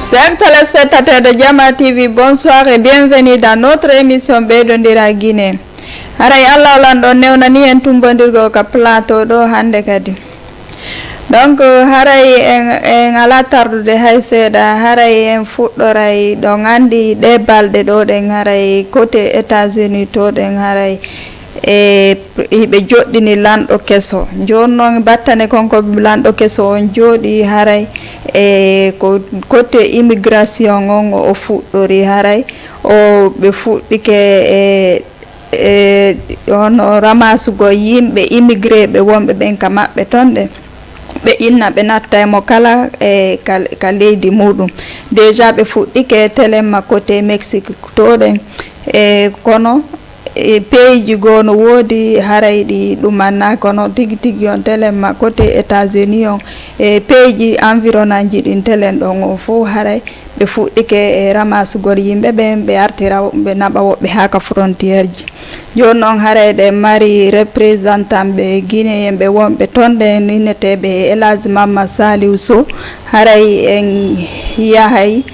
Chers téléspectateurs de Jama TV, bonsoir et bienvenue dans notre émission Bedondira Guinée. Haray Allah lando newnani en tumbodirgo ka plateau do hande kadi. Donc haray en ala tardude hay seeɗa haray en fuɗɗoray ɗon andi ɗe balɗe ɗo ɗen haray côté États-Unis to ɗen haray e ɓe joɗɗini lanɗo keso joni noon battane konko lanɗo keso on jooɗi haray e ko côté immigration on o fuɗɗori haray o ɓe fuɗɗike ono ramasugo yimɓe immigré ɓe wonɓe ɓen ka maɓɓe ton ɗe ɓe inna ɓe natta mo kala ka leydi muɗum déjà ɓe fuɗɗike téléma côté Mexique to ɗen kono pays ji goo no woodi haray ɗi ɗumanna kono tigi tigi on téléma côté États-Unis on pays ji environnement ji ɗin télen ɗon o fof haray ɓe fuɗɗike ramasugol yimɓe ɓen ɓe artira ɓe naɓa woɓɓe ha ka frontiére ji joni noon haray ɗe mari représentant ɓe guinéen ɓe wonɓe ton ɗe ninneteɓe El Hadji Mamma Saliou Sow haray en yahay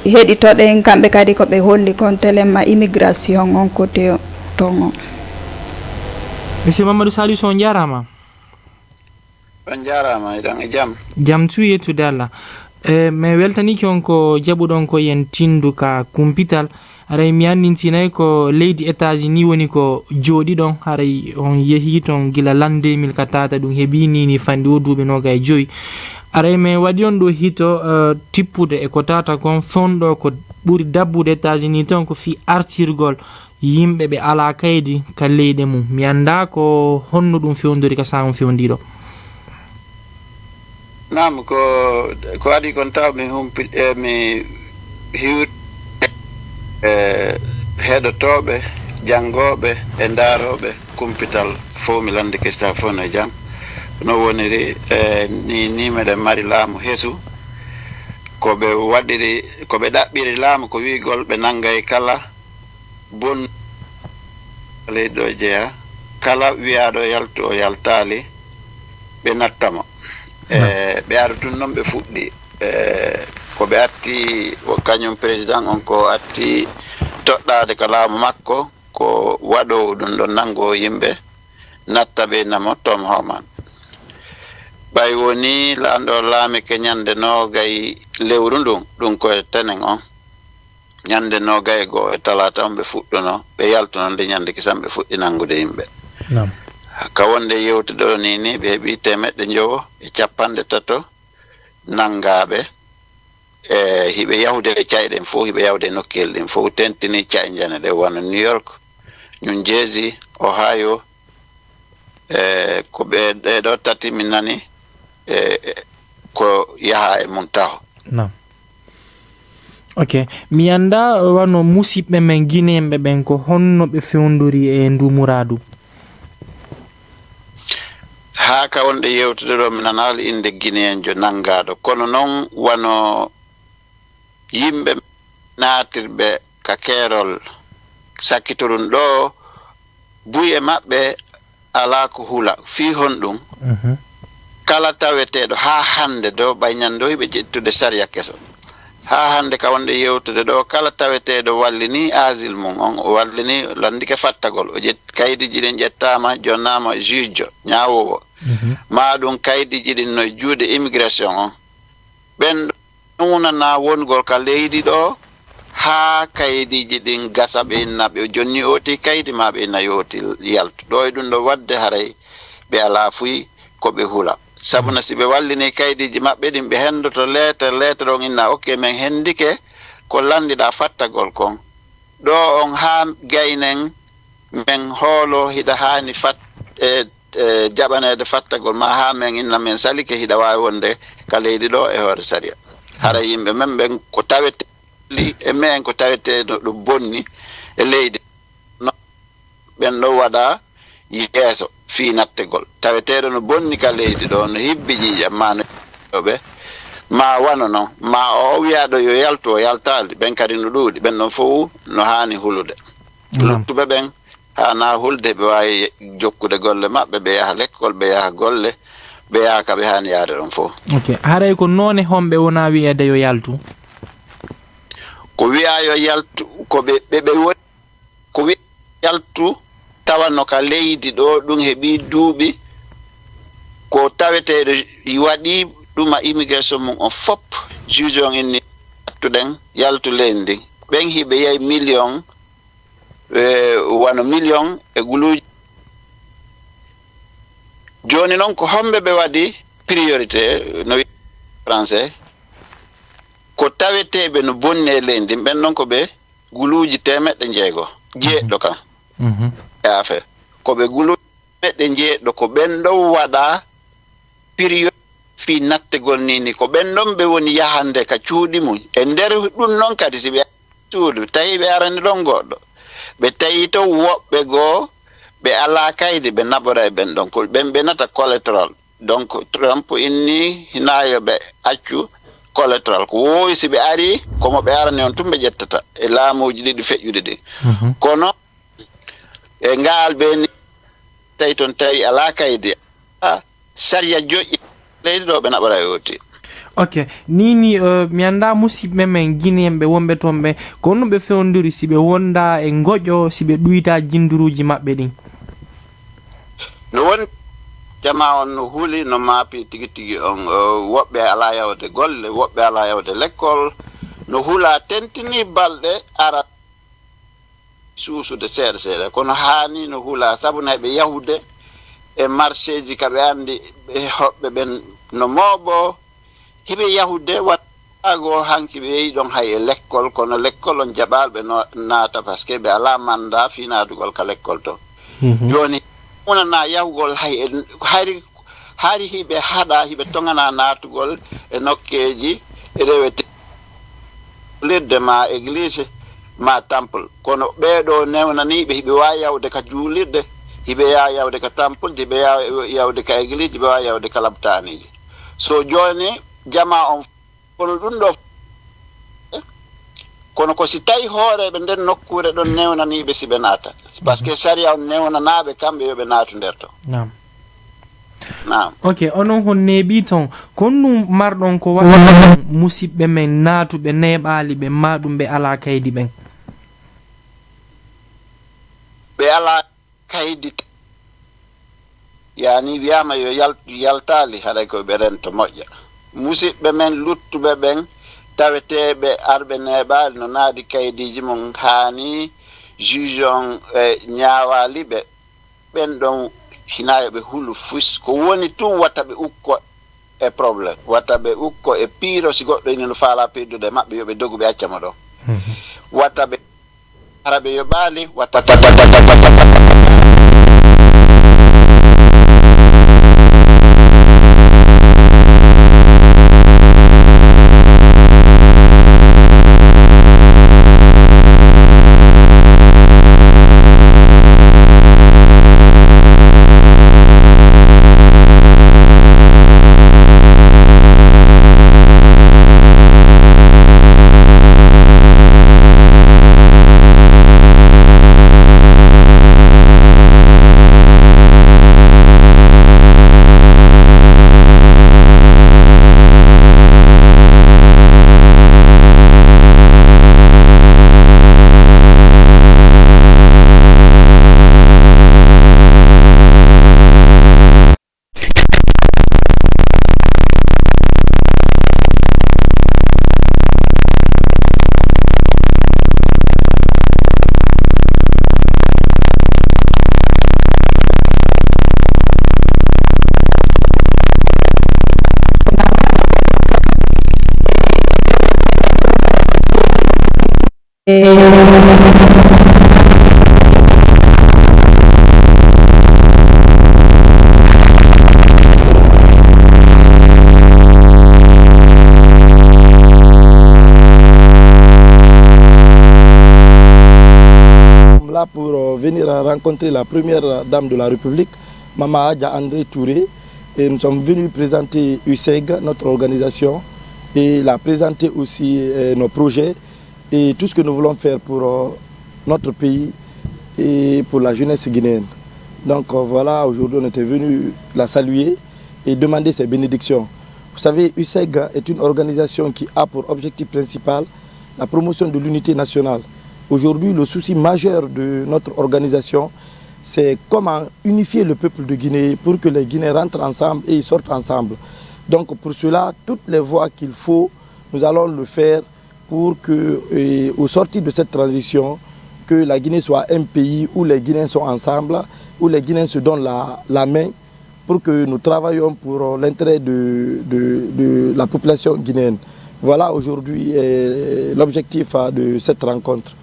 heɗitoɗen kamɓe kadi koɓe holli kon téléma immigration on côté ton on. Monsieur Mamadou Saliou Sow jarama. On jarama eɗen e jaam. Jaam tu yettude Allah. Mi weltaniki on ko jaɓuɗon ko yen tindu ka kumpital haray mi andintinayi ko leydi États-Unis woni ko jooɗi ɗon haray on yeehi ton gila l'an 2000 ka tata ɗum heɓinini fanɗi o duuɓi 25 aray mi waɗi on ɗo hito tippude e ko tata kon fonɗo ko ɓuri dabbude États-Unis ton ko fi artirgol yimɓe ɓe ala kaydi ka leyɗe mum mi anda ko honno ɗum fewndori ka sa on fewndiɗo. Naam ko waɗi kon taw mi mi hiwt heɗotoɓe janngoɓe e ndaaroɓe kumpital fof mi landike sta fof no jaam no woniri ni meɗen mari laamu heesu koɓe waɗiri koɓe ɗaɓɓiri laamu ko wigol ɓe nanngay kala bon leydi ɗo jeeya kala wiyaɗo yaltu o yaltaali ɓe nattamo ɓe ara tun noon ɓe fuɗɗi ko ɓe atti kañum président on ko atti toɗɗade ko laamu makko ko waɗowo ɗum ɗon nanngo yimɓe natta ɓe namo Tom Homan ɓay woni laanɗo laamike ñande noogay lewru ndun ɗum koye tenen on ñande noogay goo e talata on ɓe fuɗɗuno ɓe yaltuno nde ñande kisan ɓe fuɗɗi nanngude yimɓe ka wonde yewtude ɗo ni ɓe heɓi 150 nanngaɓe hiɓe yahude e cayɗen fof hiɓe yahude nokkel ɗin fof tentini caye jane ɗe wona New York New Jersey Ohio ko ɓe ɗeɗo tati min nani ko yaha e mum taw. Ok mi anda wano musidɓe men guinéenɓe ɓen ko honno ɓe fewndori e ndumuradu haa ka wonɗe yewtude ɗo mi nanaali inde guinéen jo nanngaɗo kono noon wano yimɓe naatirɓe ka keerol sakkitorum ɗo buye maɓɓe alaa ko hula fii hon ɗum kala taweteeɗo haa hannde ɗo ɓayñande hiɓe ƴettude sariya keso haa hannde ka wonɗe yewtude ɗo kala taweteeɗo wallini asile mum on o wallini landike fattagol o kaydiji ɗin ƴettaama jonnaama juge ñaawowo ma ɗum kaydiji ɗin no juuɗe immigration on ɓen ɗunana wongol ka leydi ɗo haa kaydiji ɗin gasa ɓe inna ɓe jonni oti kaydi ma ɓe inna yoti yaltu ɗo e ɗum ɗo wadde haray ɓe alaa fuyi ko ɓe hula sabuna si ɓe wallini kaydiji maɓɓe ɗin ɓe hendoto lettre on inna ok min hendike ko landiɗa fattagol kon ɗo on haa gaynen min hoolo hiɗa haani jaɓanede fattagol ma haa min inna min salike hiɗa wawi wonde ka leydi ɗo e hoore saria hara yimɓe men ɓen ko tawete e men ko tawete ɗo bonni e leydi ɓen ɗo waɗa yeeso fii nattegol taweteɗo no bonni ka leydi ɗo no hibbi jiijam ma noɓe ma wano noon ma o wiyaɗo yo yaltu o yaltali ɓen kadi no ɗuuɗi ɓen ɗon fof no haani hulude luttuɓe ɓen hana hulde ɓe wawi jokkude golle maɓɓe ɓe yaha l'école ɓe yaha golle ɓe yaaka ɓe hani yaade ɗon fof. Ok, haray ko noone homɓe wona wi'ede yo yaltu? Ko wi'a yo yaltu ko ɓe woni ko wi'a yaltu tawano ka leydi ɗo ɗum heɓi duuɓi ko taweteɗo waɗi ɗuma immigration mum on fop juge on inni attuɗen yaltu leydi ndin ɓen hiɓe yehi million wano million e guluuji. Joni noon ko homɓe ɓe waɗi priorité no wi français ko taweteɓe no bonni e leydi ndin ɓen noon ko ɓe guluuji 600 jeeɗɗo kan e affaire ko ɓe guluuji 600 ko ɓen ɗon waɗa priorité fi nattegol nini ko ɓen ɗon ɓe woni yahande ka cuuɗi mum e nder ɗum noon kadi si ɓe cuuɗi tawi ɓe arani ɗon goɗɗo ɓe tawi to woɓɓe goo ɓe ala kaydi ɓe naɓora e ɓen ɗon ko ɓen ɓe nata collateral donc Trump inni hinayo ɓe accu collateral ko wowi si ɓe ari komo ɓe arani on tun ɓe ƴettata e laamuji ɗiɗi feƴƴuɗi ɗi kono e ngaal ɓe ni tawi toon tawi ala kaydi saria joƴƴi leydi ɗo ɓe naɓora e oti. Ok, nini mi anda musidɓe men guinéenɓe wonɓe toon ɓe ko honno ɓe fewndiri si ɓe wonda e goƴo si ɓe ɗuyta jinduruji maɓɓe ɗin? No woni jama on no huuli no maapi tigi tigi on woɓɓe ala yawde golle woɓɓe ala yawde l'école no huula tentini balɗe ara suusude seeɗa seeɗa kono haani no huula sabu naɓe yahude e marché ji kaɓe andi ɓe hoɓɓe ɓen no mooɓo hiɓe yahude wattago hanki ɓe yehi ɗon hay e l'école kono l'école on jaɓalɓe naata par ce que ɓe ala mandat finadugol ka l'école to joni unana yahugol hay hari hiɓe haɗa hiɓe tongana natugol e nokkeji rewete lirde ma église ma temple kono ɓeɗo newnaniɓe hiɓe wawi yawde ka juulirde hiɓe yawde ka temple hiɓe yawde ka église hiɓe wawi yawde ka labtaniji so joni jama on kono ɗum ɗo kono ko si tawi hooreɓe nden nokkure ɗon newnaniɓe siɓe naata par ce que saria on newnanaɓe kamɓe yoɓe naatu nder to. Naam. Ok, onon hon neeɓi toon konnu marɗon ko waɗa musidɓe men naatuɓe neeɓali ɓe maɗum ɓe ala kaydi ɓen? ɓe ala kaydi yani wiyama yo yaltali haɗay koye ɓe rento moƴƴa musidɓe men luttuɓe ɓen taweteɓe arɓe neeɓali no naadi kaydiji mum haani juge on ñaawaliɓe ɓen ɗon hinayo ɓe hulu fus ko woni tun watta ɓe ukko e probléme watta ɓe ukko e piiro si goɗɗo ini no faala pirdude maɓɓe yoɓe dogu ɓe accamo ɗon watta ɓe ara ɓe yoɓaali watta Là pour venir rencontrer la première dame de la République, Mama Adja André Touré, et nous sommes venus présenter USEG, notre organisation, et la présenter aussi nos projets et tout ce que nous voulons faire pour notre pays et pour la jeunesse guinéenne. Donc voilà, aujourd'hui on était venu la saluer et demander ses bénédictions. Vous savez, USEG est une organisation qui a pour objectif principal la promotion de l'unité nationale. Aujourd'hui, le souci majeur de notre organisation, c'est comment unifier le peuple de Guinée pour que les Guinéens rentrent ensemble et ils sortent ensemble. Donc pour cela, toutes les voies qu'il faut, nous allons le faire pour que, au sortir de cette transition, que la Guinée soit un pays où les Guinéens sont ensemble, où les Guinéens se donnent la main, pour que nous travaillions pour l'intérêt de la population guinéenne. Voilà aujourd'hui l'objectif de cette rencontre.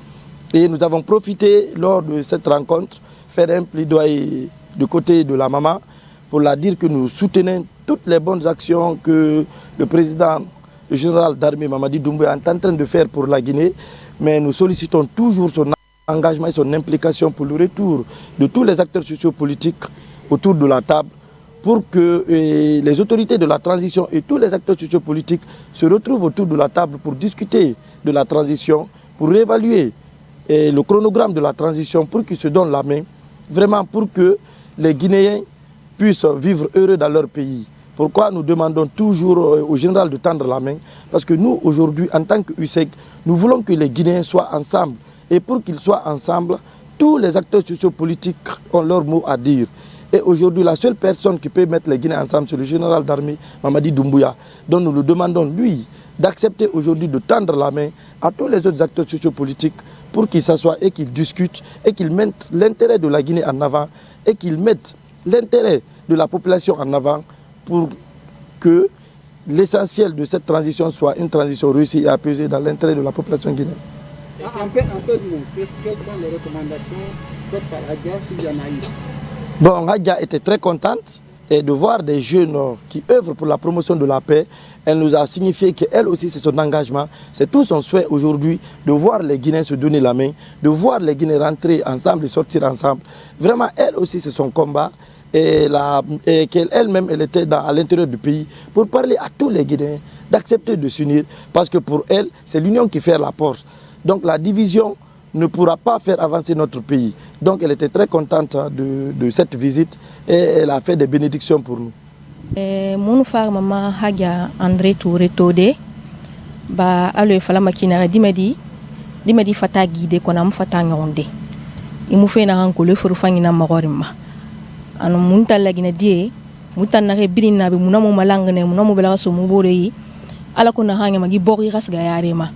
Et nous avons profité lors de cette rencontre, faire un plaidoyer du côté de la maman pour la dire que nous soutenons toutes les bonnes actions que le président, le général d'armée Mamadi Doumbouya est en train de faire pour la Guinée, mais nous sollicitons toujours son engagement et son implication pour le retour de tous les acteurs sociopolitiques autour de la table, pour que les autorités de la transition et tous les acteurs sociopolitiques se retrouvent autour de la table pour discuter de la transition, pour réévaluer le chronogramme de la transition, pour qu'ils se donnent la main, vraiment pour que les Guinéens puissent vivre heureux dans leur pays. Pourquoi nous demandons toujours au général de tendre la main? Parce que nous, aujourd'hui, en tant que USEG, nous voulons que les Guinéens soient ensemble. Et pour qu'ils soient ensemble, tous les acteurs sociopolitiques ont leur mot à dire. Et aujourd'hui, la seule personne qui peut mettre les Guinéens ensemble, c'est le général d'armée Mamadi Doumbouya, dont nous le demandons, lui, d'accepter aujourd'hui de tendre la main à tous les autres acteurs sociopolitiques pour qu'ils s'assoient et qu'ils discutent et qu'ils mettent l'intérêt de la Guinée en avant et qu'ils mettent l'intérêt de la population en avant pour que l'essentiel de cette transition soit une transition réussie et apaisée dans l'intérêt de la population guinéenne. Un peu de nous, quelles sont les recommandations faites par Hadja s'il y en a eu? Bon, Hadja était très contente de voir des jeunes qui œuvrent pour la promotion de la paix. Elle nous a signifié qu'elle aussi, c'est son engagement, c'est tout son souhait aujourd'hui de voir les Guinéens se donner la main, de voir les Guinéens rentrer ensemble et sortir ensemble. Vraiment, elle aussi, c'est son combat. Et qu'elle-même, elle était à l'intérieur du pays pour parler à tous les Guinéens d'accepter de s'unir, parce que pour elle, c'est l'union qui fait la force. Donc la division ne pourra pas faire avancer notre pays. Donc elle était très contente de cette visite et elle a fait des bénédictions pour nous. Mon frère maman Hadja André Touré Todé ba alo fala makina dimedi fata guide ko nam fata ngonde imu fe na hanko le furu fangina magorima anu munta lagina die mutan na rebirina be munamo malangane munamo bela so mu boreyi ala ko na hanya magi bori ras ga yarema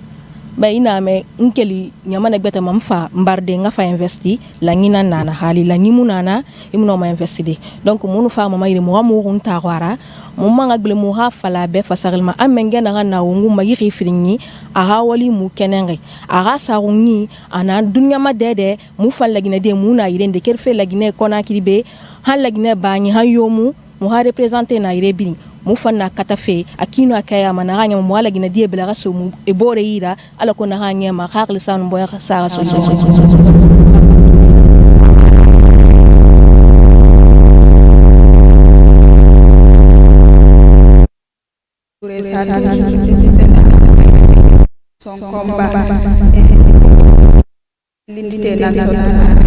ba ina me nkeli nyamana gbeta mamfa mbarde nga fa investi la ngina nana hali la ngimu nana imuno ma investi donc munu fa mama ire mo amu hunta gwara mo manga gle mo ha fala be fasarilma amenge na na wongu ma yiri firinyi a hawali mu kenenge a ga sarunyi ana dunya ma dede mu fa lagina de mu na ire de kerfe lagina kona kiribe ha lagina ba nyi ha yomu mu ha representer na ire bini mu fanna katafe akino akaya mana hanya mu wala gina die bela raso mu ebore ira ala ko na hanya ma khakli sanu boya sara so son combat l'unité nationale.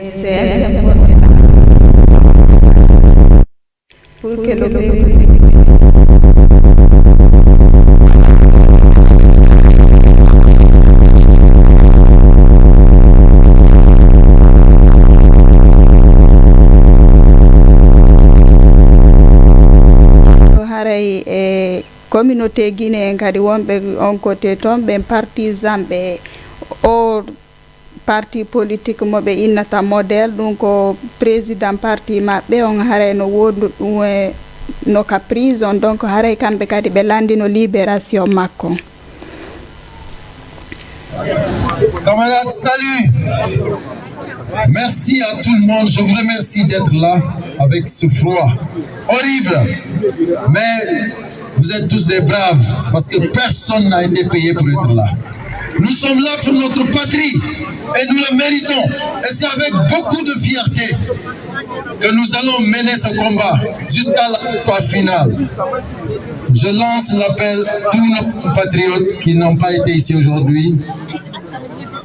C'est important pour que le communauté guinéenne kadi wonɓe on côté toon ɓen partisan ɓe o parti politique moɓe innata modèle ɗum ko président parti maɓɓe on haaray no wondu ɗum no ka prison donc haaray kamɓe kadi ɓe landino libération makko. Camarades, salut. Merci à tout le monde. Je vous remercie d'être là avec ce froid horrible. Mais vous êtes tous des braves parce que personne n'a été payé pour être là. Nous sommes là pour notre patrie et nous le méritons. Et c'est avec beaucoup de fierté que nous allons mener ce combat jusqu'à la victoire finale. je lance l'appel à tous nos compatriotes qui n'ont pas été ici aujourd'hui.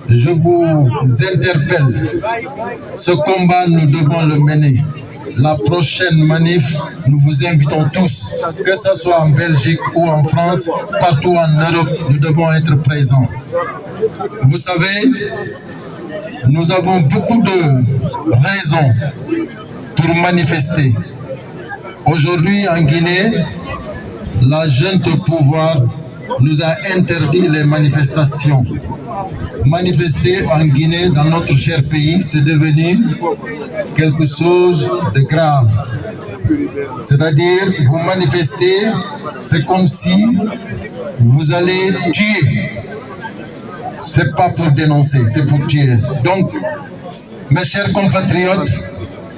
Je vous interpelle. Ce combat, nous devons le mener. La prochaine manif, nous vous invitons tous, que ce soit en Belgique ou en France, partout en Europe, nous devons être présents. Vous savez, nous avons beaucoup de raisons pour manifester. Aujourd'hui, en Guinée, la junte au pouvoir nous a interdit les manifestations. Manifester en Guinée, dans notre cher pays, c'est devenu quelque chose de grave. C'est-à-dire, vous manifestez, c'est comme si vous allez tuer. C'est pas pour dénoncer, c'est pour tuer. Donc, mes chers compatriotes,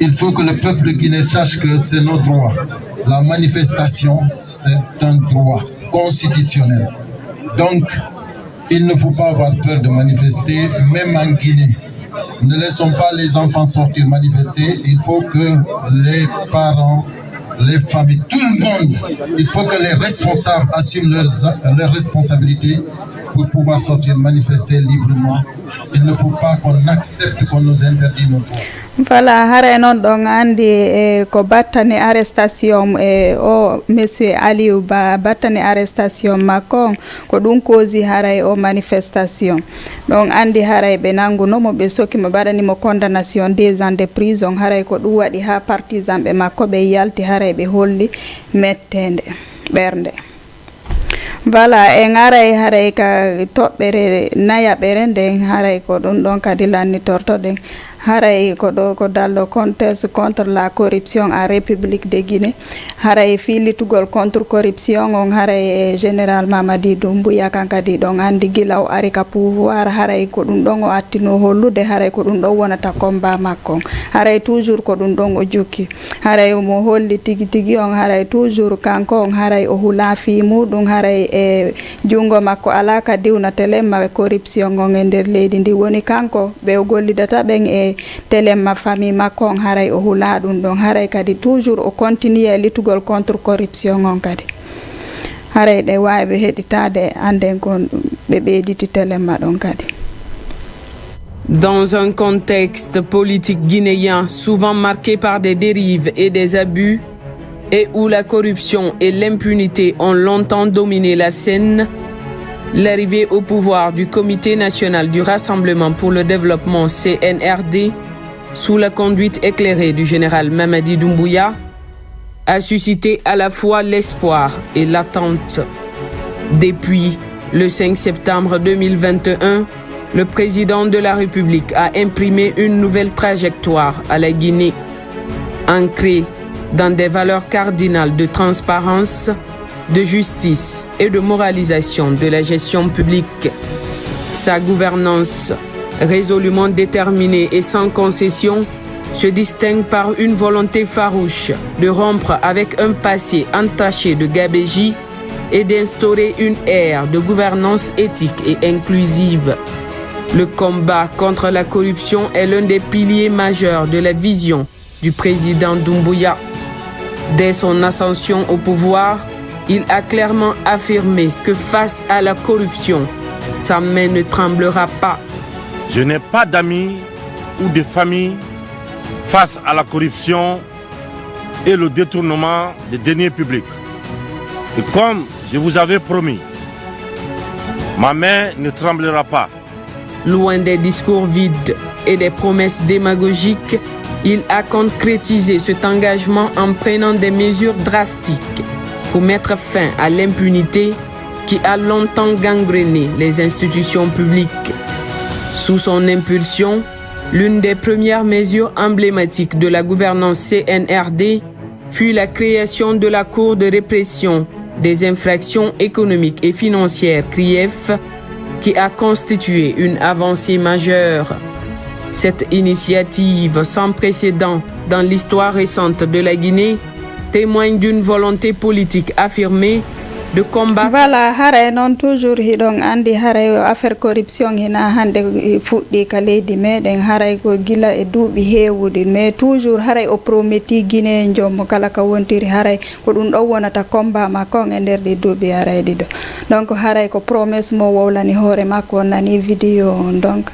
il faut que le peuple guinéen sache que c'est notre droit. La manifestation, c'est un droit constitutionnel. Donc, il ne faut pas avoir peur de manifester, même en Guinée. Ne laissons pas les enfants sortir manifester. Il faut que les parents, les familles, tout le monde, il faut que les responsables assument leurs responsabilités pour pouvoir sortir manifester librement. Il ne faut pas qu'on accepte qu'on nous interdit nos droits. Voilà, hare non ɗon andi ko battane arrestation o monsieur Aliou Ba battane arrestation makko ko ɗum causi haray o manifestation ɗon andi haray ɓe nangunomo ɓe sokimo ɓe waɗanimo condamnation 2 ans de prison haray ko ɗum waɗi ha partisan ɓe makko ɓe yalti haray ɓe holli mettede ɓernde. Voilà, en aray haray ka toɓɓere nayaɓere nden haray ko ɗum ɗon kadi lannitortoɗen haray ko ɗo ko dallo conteste contre la corruption en République de Guinée haray filitugol contre corruption on haray général Mamadi Doumbouya kan kadi ɗon andi gila o ari ka pouvoir haray ko ɗum ɗon o attino hollude haray ko ɗum ɗon wonata combat makko haray toujours ko ɗum ɗon o jokki haray mo holli tigi tigi on haray toujours kanko on haray o hula fi muɗum haray e jungo makko ala ka diwna telemma corruption on e nder leydi ndi woni kanko ɓe o gollidata ɓen e telemma famille makko on haray o hula ɗum ɗon haray kadi toujours o continue litugol contre corruption on kadi haray ɗe wawi heɗitade anden kon ɓe ɓeyditi telemma ɗon kadi. Dans un contexte politique guinéen souvent marqué par des dérives et des abus, et où la corruption et l'impunité ont longtemps dominé la scène, l'arrivée au pouvoir du Comité national du Rassemblement pour le développement CNRD, sous la conduite éclairée du général Mamadi Doumbouya, a suscité à la fois l'espoir et l'attente. Depuis le 5 septembre 2021, le président de la République a imprimé une nouvelle trajectoire à la Guinée, ancrée dans des valeurs cardinales de transparence, de justice et de moralisation de la gestion publique. Sa gouvernance, résolument déterminée et sans concession, se distingue par une volonté farouche de rompre avec un passé entaché de gabegie et d'instaurer une ère de gouvernance éthique et inclusive. Le combat contre la corruption est l'un des piliers majeurs de la vision du président Doumbouya. Dès son ascension au pouvoir, il a clairement affirmé que face à la corruption, sa main ne tremblera pas. Je n'ai pas d'amis ou de famille face à la corruption et le détournement des deniers publics. Et comme je vous avais promis, ma main ne tremblera pas. Loin des discours vides et des promesses démagogiques, il a concrétisé cet engagement en prenant des mesures drastiques pour mettre fin à l'impunité qui a longtemps gangréné les institutions publiques. Sous son impulsion, l'une des premières mesures emblématiques de la gouvernance CNRD fut la création de la Cour de répression des infractions économiques et financières CRIEF, qui a constitué une avancée majeure. Cette initiative sans précédent dans l'histoire récente de la Guinée témoigne d'une volonté politique affirmée de combattre. Voilà, haray non toujours hiɗon andi haray affaire corruption hina hande fuɗɗi ka leydi meɗen haray ko gila e duuɓi heewude mais toujours haray o prometi guinéen jommo kala ka wontiri haray ko ɗum ɗon wonata combat makko on e nder ɗi duuɓi haray ɗiɗo donc haray ko promesse mo wowlani hoore makko on nani vidéo on donc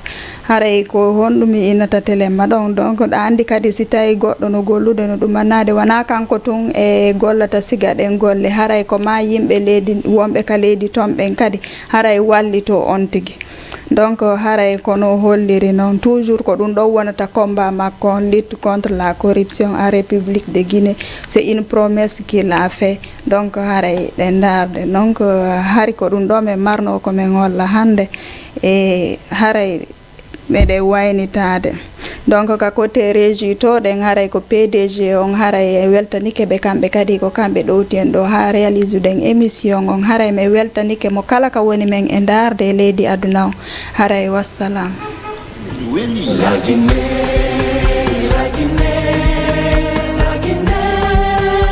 haray ko honɗum inata télé ma ɗon donc ɗa andi kadi si tawi goɗɗo no gollude no ɗum annade wona kanko tun e gollata siga ɗen golle haray ko ma yimɓe leydi wonɓe ka leydi ton ɓen kadi haray wallito on tigi donc haray kono holliri noon toujours ko ɗum ɗon wonata combat makko on lutte contre la corruption en République de Guinée c'est une promesse qu'il a fait donc haray ɗe darde donc hari ko ɗum ɗo min marno ko min holla hande e haray ɓeɗe waynitade donc ka côté régie to ɗen haray ko PDG on haray weltanike ɓe kamɓe kadi ko kamɓe ɗowti en ɗo ha réalise ɗen émission on haray mi weltanike mo kala ka woni men e darde leydi aduna o haray wassalam.